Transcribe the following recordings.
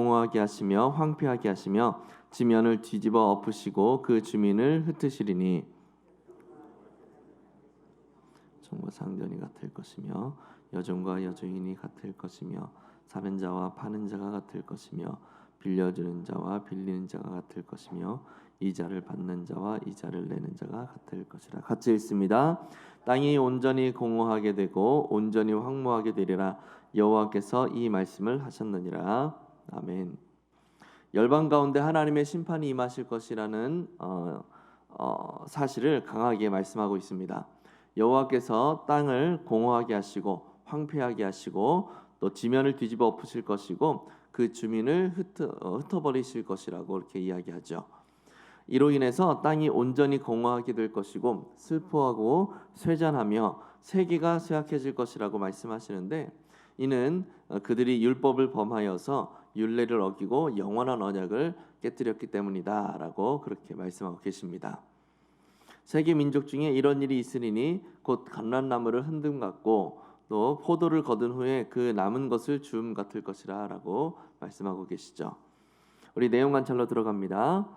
공허하게 하시며 황폐하게 하시며 지면을 뒤집어 엎으시고 그 주민을 흩으시리니 종과 상전이 같을 것이며 여종과 여종인이 같을 것이며 사는 자와 파는 자가 같을 것이며 빌려주는 자와 빌리는 자가 같을 것이며 이자를 받는 자와 이자를 내는 자가 같을 것이라. 같이 읽습니다. 땅이 온전히 공허하게 되고 온전히 황무하게 되리라. 여호와께서 이 말씀을 하셨느니라. 아멘. 열방 가운데 하나님의 심판이 임하실 것이라는 사실을 강하게 말씀하고 있습니다. 여호와께서 땅을 공허하게 하시고 황폐하게 하시고 또 지면을 뒤집어 엎으실 것이고 그 주민을 흩어버리실 것이라고 이렇게 이야기하죠. 이로 인해서 땅이 온전히 공허하게 될 것이고 슬퍼하고 쇠잔하며 세계가 쇠약해질 것이라고 말씀하시는데, 이는 그들이 율법을 범하여서 율례를 어기고 영원한 언약을 깨뜨렸기 때문이다라고 그렇게 말씀하고 계십니다. 세계 민족 중에 이런 일이 있으리니 곧 감람나무를 흔듦 같고 또 포도를 거둔 후에 그 남은 것을 주움 같을 것이라라고 말씀하고 계시죠. 우리 내용 관찰로 들어갑니다.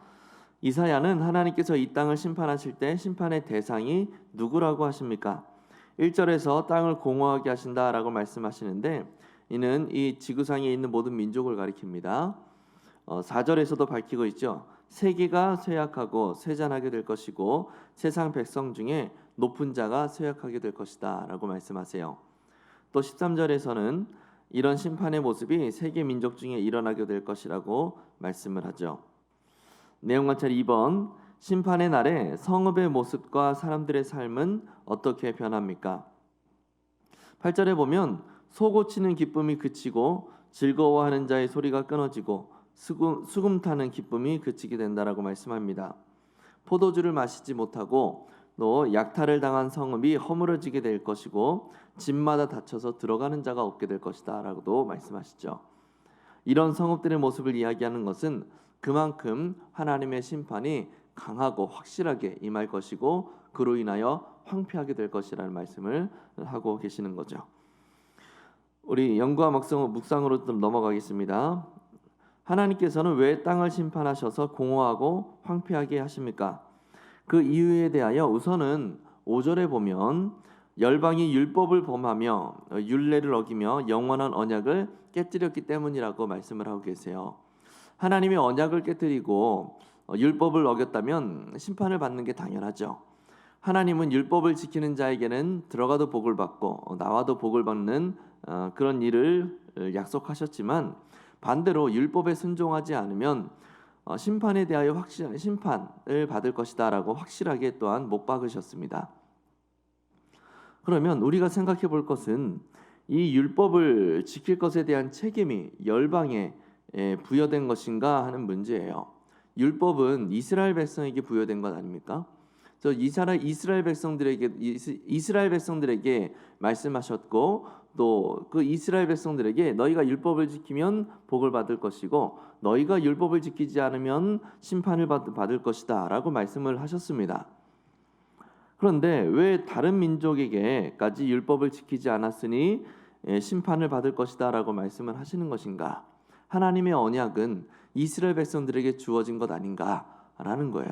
이사야는 하나님께서 이 땅을 심판하실 때 심판의 대상이 누구라고 하십니까? 1절에서 땅을 공허하게 하신다라고 말씀하시는데, 이는 이 지구상에 있는 모든 민족을 가리킵니다. 4절에서도 밝히고 있죠. 세계가 쇠약하고 쇠잔하게 될 것이고 세상 백성 중에 높은 자가 쇠약하게 될 것이다 라고 말씀하세요. 또 13절에서는 이런 심판의 모습이 세계 민족 중에 일어나게 될 것이라고 말씀을 하죠. 내용 관찰 2번, 심판의 날에 성읍의 모습과 사람들의 삶은 어떻게 변합니까? 8절에 보면 소고치는 기쁨이 그치고 즐거워하는 자의 소리가 끊어지고 수금 타는 기쁨이 그치게 된다라고 말씀합니다. 포도주를 마시지 못하고 또 약탈을 당한 성읍이 허물어지게 될 것이고 집마다 닫혀서 들어가는 자가 없게 될 것이다 라고도 말씀하시죠. 이런 성읍들의 모습을 이야기하는 것은 그만큼 하나님의 심판이 강하고 확실하게 임할 것이고 그로 인하여 황폐하게 될 것이라는 말씀을 하고 계시는 거죠. 우리 연구와 묵상으로 좀 넘어가겠습니다. 하나님께서는 왜 땅을 심판하셔서 공허하고 황폐하게 하십니까? 그 이유에 대하여 우선은 5절에 보면 열방이 율법을 범하며 율례를 어기며 영원한 언약을 깨뜨렸기 때문이라고 말씀을 하고 계세요. 하나님의 언약을 깨뜨리고 율법을 어겼다면 심판을 받는 게 당연하죠. 하나님은 율법을 지키는 자에게는 들어가도 복을 받고 나와도 복을 받는 그런 일을 약속하셨지만, 반대로 율법에 순종하지 않으면 심판에 대하여 확실한 심판을 받을 것이다라고 확실하게 또한 못 박으셨습니다. 그러면 우리가 생각해 볼 것은 이 율법을 지킬 것에 대한 책임이 열방에 부여된 것인가 하는 문제예요. 율법은 이스라엘 백성에게 부여된 것 아닙니까? 이스라엘 백성들에게 말씀하셨고 또 그 이스라엘 백성들에게 너희가 율법을 지키면 복을 받을 것이고 너희가 율법을 지키지 않으면 심판을 받을 것이다 라고 말씀을 하셨습니다. 그런데 왜 다른 민족에게까지 율법을 지키지 않았으니 심판을 받을 것이다 라고 말씀을 하시는 것인가? 하나님의 언약은 이스라엘 백성들에게 주어진 것 아닌가라는 거예요.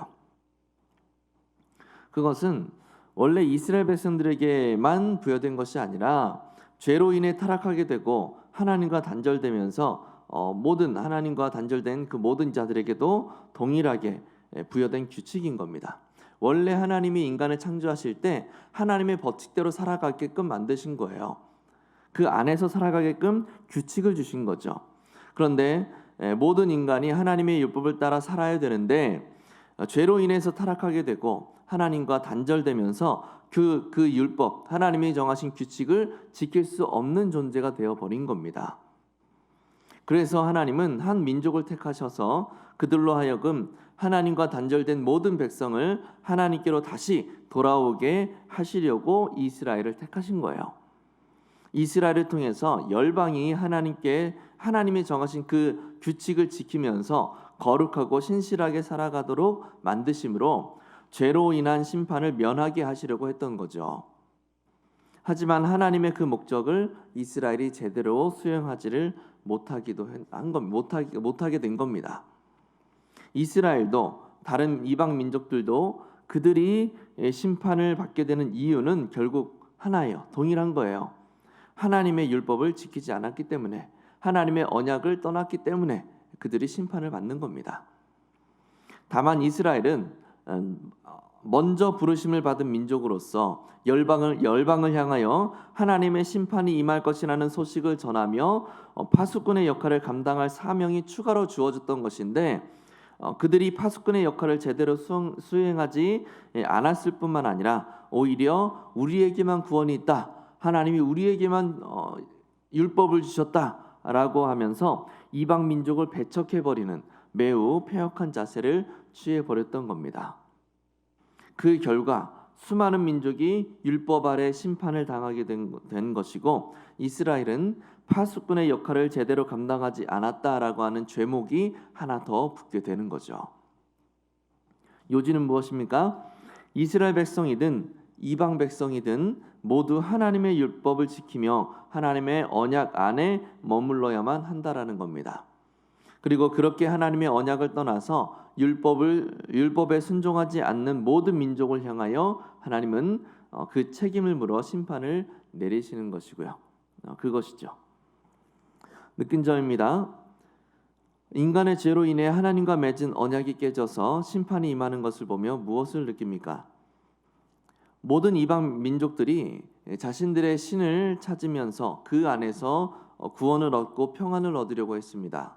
그것은 원래 이스라엘 백성들에게만 부여된 것이 아니라 죄로 인해 타락하게 되고 하나님과 단절되면서 모든 하나님과 단절된 그 모든 자들에게도 동일하게 부여된 규칙인 겁니다. 원래 하나님이 인간을 창조하실 때 하나님의 법칙대로 살아가게끔 만드신 거예요. 그 안에서 살아가게끔 규칙을 주신 거죠. 그런데 모든 인간이 하나님의 율법을 따라 살아야 되는데 죄로 인해서 타락하게 되고 하나님과 단절되면서 그 율법, 하나님이 정하신 규칙을 지킬 수 없는 존재가 되어버린 겁니다. 그래서 하나님은 한 민족을 택하셔서 그들로 하여금 하나님과 단절된 모든 백성을 하나님께로 다시 돌아오게 하시려고 이스라엘을 택하신 거예요. 이스라엘을 통해서 열방이 하나님이 정하신 그 규칙을 지키면서 거룩하고 신실하게 살아가도록 만드심으로 죄로 인한 심판을 면하게 하시려고 했던 거죠. 하지만 하나님의 그 목적을 이스라엘이 제대로 수행하지를 못하게 된 겁니다. 이스라엘도 다른 이방 민족들도 그들이 심판을 받게 되는 이유는 결국 하나예요. 동일한 거예요. 하나님의 율법을 지키지 않았기 때문에, 하나님의 언약을 떠났기 때문에 그들이 심판을 받는 겁니다. 다만 이스라엘은 먼저 부르심을 받은 민족으로서 열방을 향하여 하나님의 심판이 임할 것이라는 소식을 전하며 파수꾼의 역할을 감당할 사명이 추가로 주어졌던 것인데, 그들이 파수꾼의 역할을 제대로 수행하지 않았을 뿐만 아니라 오히려 우리에게만 구원이 있다, 하나님이 우리에게만 율법을 주셨다라고 하면서 이방 민족을 배척해버리는 매우 패역한 자세를 취해버렸던 겁니다. 그 결과 수많은 민족이 율법 아래 심판을 당하게 된 것이고, 이스라엘은 파수꾼의 역할을 제대로 감당하지 않았다라고 하는 죄목이 하나 더 붙게 되는 거죠. 요지는 무엇입니까? 이스라엘 백성이든 이방 백성이든 모두 하나님의 율법을 지키며 하나님의 언약 안에 머물러야만 한다라는 겁니다. 그리고 그렇게 하나님의 언약을 떠나서 율법에 순종하지 않는 모든 민족을 향하여 하나님은 그 책임을 물어 심판을 내리시는 것이고요. 그것이죠. 느낀 점입니다. 인간의 죄로 인해 하나님과 맺은 언약이 깨져서 심판이 임하는 것을 보며 무엇을 느낍니까? 모든 이방 민족들이 자신들의 신을 찾으면서 그 안에서 구원을 얻고 평안을 얻으려고 했습니다.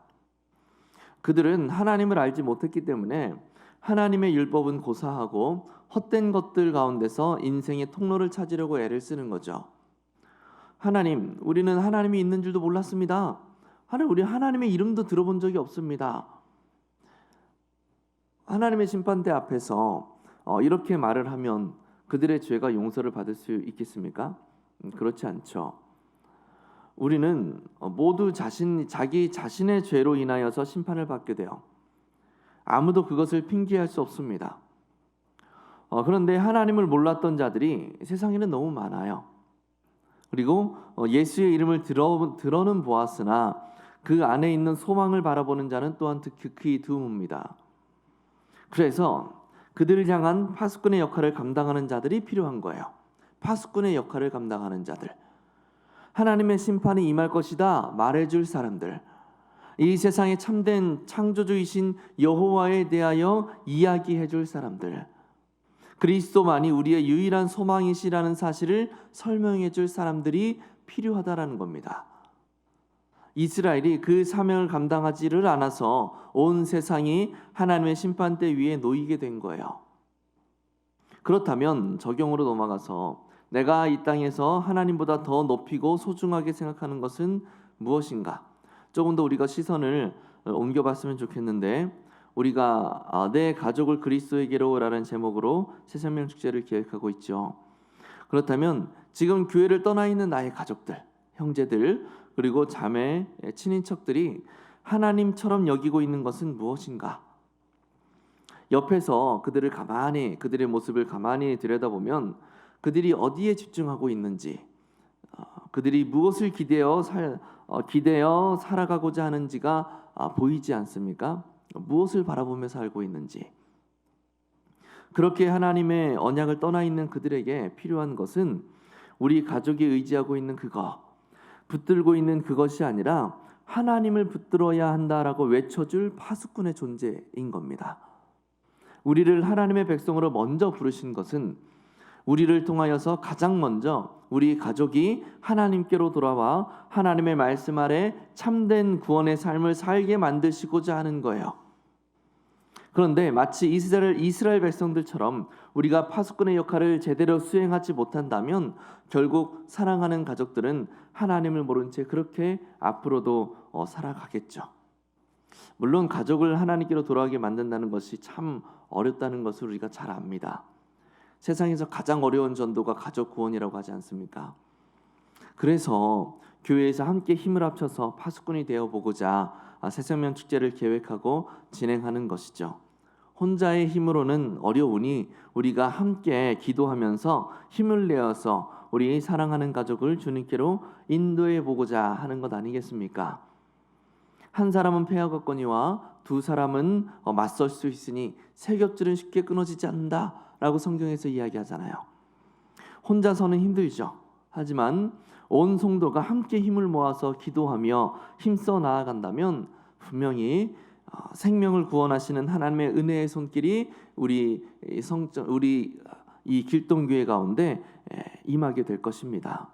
그들은 하나님을 알지 못했기 때문에 하나님의 율법은 고사하고 헛된 것들 가운데서 인생의 통로를 찾으려고 애를 쓰는 거죠. 하나님, 우리는 하나님이 있는 줄도 몰랐습니다. 우리 하나님의 이름도 들어본 적이 없습니다. 하나님의 심판대 앞에서 이렇게 말을 하면 그들의 죄가 용서를 받을 수 있겠습니까? 그렇지 않죠. 우리는 모두 자기 자신의 죄로 인하여서 심판을 받게 돼요. 아무도 그것을 핑계할 수 없습니다. 그런데 하나님을 몰랐던 자들이 세상에는 너무 많아요. 그리고 예수의 이름을 들어는 보았으나 그 안에 있는 소망을 바라보는 자는 또한 극히 드뭅니다. 그래서 그들을 향한 파수꾼의 역할을 감당하는 자들이 필요한 거예요. 파수꾼의 역할을 감당하는 자들, 하나님의 심판이 임할 것이다 말해줄 사람들, 이 세상의 참된 창조주이신 여호와에 대하여 이야기해줄 사람들, 그리스도만이 우리의 유일한 소망이시라는 사실을 설명해줄 사람들이 필요하다라는 겁니다. 이스라엘이 그 사명을 감당하지를 않아서 온 세상이 하나님의 심판대 위에 놓이게 된 거예요. 그렇다면 적용으로 넘어가서 내가 이 땅에서 하나님보다 더 높이고 소중하게 생각하는 것은 무엇인가? 조금 더 우리가 시선을 옮겨봤으면 좋겠는데, 우리가 내 가족을 그리스도에게로라는 제목으로 새생명 축제를 기획하고 있죠. 그렇다면 지금 교회를 떠나 있는 나의 가족들, 형제들, 그리고 자매, 친인척들이 하나님처럼 여기고 있는 것은 무엇인가? 옆에서 그들의 모습을 가만히 들여다보면 그들이 어디에 집중하고 있는지, 그들이 무엇을 기대어 살아가고자 하는지가 보이지 않습니까? 무엇을 바라보며 살고 있는지. 그렇게 하나님의 언약을 떠나 있는 그들에게 필요한 것은 우리 가족이 의지하고 있는 그거, 붙들고 있는 그것이 아니라 하나님을 붙들어야 한다라고 외쳐줄 파수꾼의 존재인 겁니다. 우리를 하나님의 백성으로 먼저 부르신 것은 우리를 통하여서 가장 먼저 우리 가족이 하나님께로 돌아와 하나님의 말씀 아래 참된 구원의 삶을 살게 만드시고자 하는 거예요. 그런데 마치 이스라엘 백성들처럼 우리가 파수꾼의 역할을 제대로 수행하지 못한다면 결국 사랑하는 가족들은 하나님을 모른 채 그렇게 앞으로도 살아가겠죠. 물론 가족을 하나님께로 돌아가게 만든다는 것이 참 어렵다는 것을 우리가 잘 압니다. 세상에서 가장 어려운 전도가 가족 구원이라고 하지 않습니까? 그래서 교회에서 함께 힘을 합쳐서 파수꾼이 되어보고자 새생명 축제를 계획하고 진행하는 것이죠. 혼자의 힘으로는 어려우니 우리가 함께 기도하면서 힘을 내어서 우리 사랑하는 가족을 주님께로 인도해 보고자 하는 것 아니겠습니까? 한 사람은 패하겠거니와 두 사람은 맞설 수 있으니 세 겹줄은 쉽게 끊어지지 않는다라고 성경에서 이야기하잖아요. 혼자서는 힘들죠. 하지만 온 성도가 함께 힘을 모아서 기도하며 힘써 나아간다면 분명히 생명을 구원하시는 하나님의 은혜의 손길이 우리 이 길동교회 가운데 임하게 될 것입니다.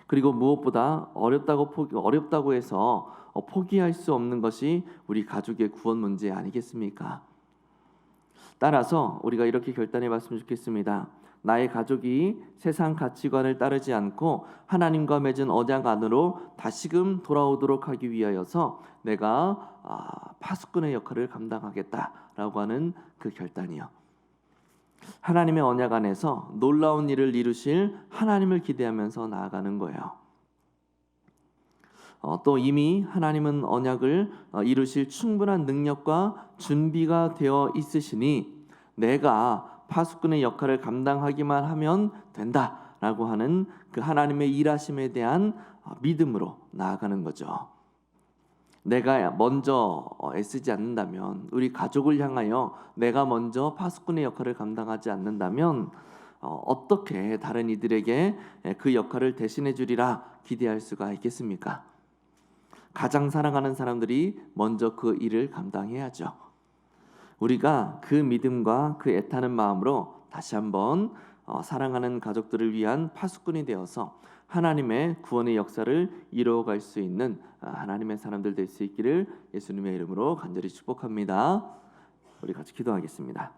그리고 무엇보다 어렵다고 해서 포기할 수 없는 것이 우리 가족의 구원 문제 아니겠습니까? 따라서 우리가 이렇게 결단해 봤으면 좋겠습니다. 나의 가족이 세상 가치관을 따르지 않고 하나님과 맺은 언약 안으로 다시금 돌아오도록 하기 위하여서 내가 파수꾼의 역할을 감당하겠다라고 하는 그 결단이요. 하나님의 언약 안에서 놀라운 일을 이루실 하나님을 기대하면서 나아가는 거예요. 또 이미 하나님은 언약을 이루실 충분한 능력과 준비가 되어 있으시니 내가 파수꾼의 역할을 감당하기만 하면 된다라고 하는 그 하나님의 일하심에 대한 믿음으로 나아가는 거죠. 내가 먼저 애쓰지 않는다면, 우리 가족을 향하여 내가 먼저 파수꾼의 역할을 감당하지 않는다면 어떻게 다른 이들에게 그 역할을 대신해 주리라 기대할 수가 있겠습니까? 가장 사랑하는 사람들이 먼저 그 일을 감당해야죠. 우리가 그 믿음과 그 애타는 마음으로 다시 한번 사랑하는 가족들을 위한 파수꾼이 되어서 하나님의 구원의 역사를 이루어갈 수 있는 하나님의 사람들 될 수 있기를 예수님의 이름으로 간절히 축복합니다. 우리 같이 기도하겠습니다.